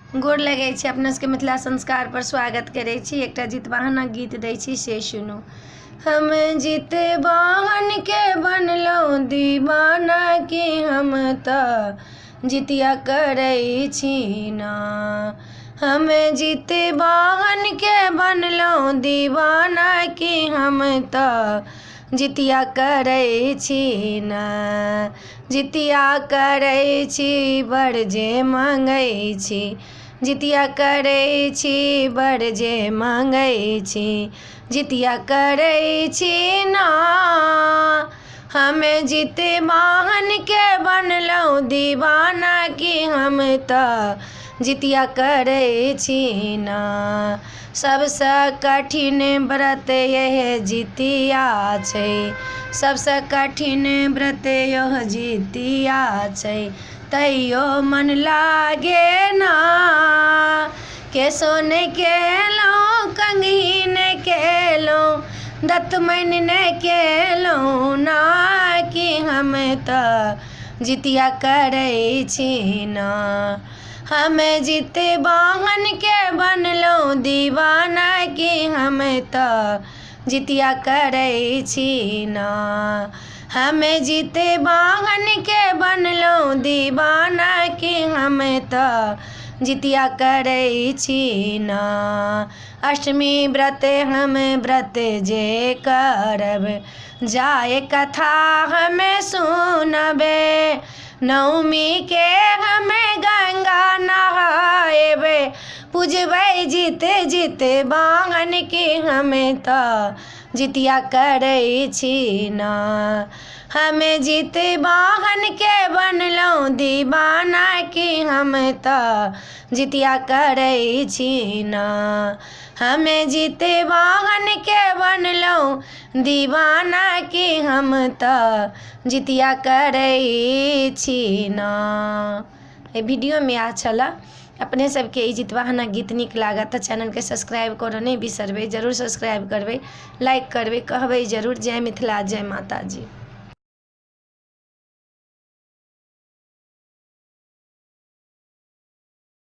गोर लगै छी अपना सबके मिथिला संस्कार पर स्वागत करै छी। एकटा जितवाहनक गीत दै छी से सुनू। हम जितवाहन के बनलहुँ दीवाना कि हम तऽ जितिया करै छी ना। हम जितवाहन के बनलहुँ दीवाना कि हम तऽ जितिया करै छी ना। जितिया करै छी बड़ जे मांगै छी, जितिया करै छी बड़ जे मांगै छी, जितिया करै छी ना। हम जितवाहन के बनलहुँ दीवाना कि हम तऽ जितिया करै छी ना। सबसँ कठिन व्रत यह जितिया छै, सबसँ कठिन व्रत यह जितिया छै, तैयो मन लागे ना। केसो नहि केलहुँ कंघी नहि केलहुँ, दतमनि नहि केलहुँ ना, कि हम तऽ जितिया करै छी ना। हम जितवाहन के बनलहुँ दीवाना कि हम तऽ जितिया करै छी ना। हम जितवाहन के बनलहुँ दीवाना कि हम तऽ जितिया करै छी ना। अष्टमी व्रत हम व्रत जे करब, जाय कथा हमें सुनबे। नवमी के हमें गंगा नहाएबे, पूजबै जितवाहन कि हम तऽ जितिया करै छी ना। हम जितवाहन के बनलहुँ दीवाना कि हम तऽ जितिया करै छी ना। हम जितवाहन के बनलहुँ दीवाना कि हम तऽ जितिया करै छी ना। वीडियो में अच्छा ला अपने सबके ई जितवाहनक गीत नीक लागत तऽ चैनलके सब्सक्राइब करऽ नहि बिसरबै। जरूर सब्सक्राइब करबै, लाइक करबै, कहबै जरूर जय मिथिला जय माता जी।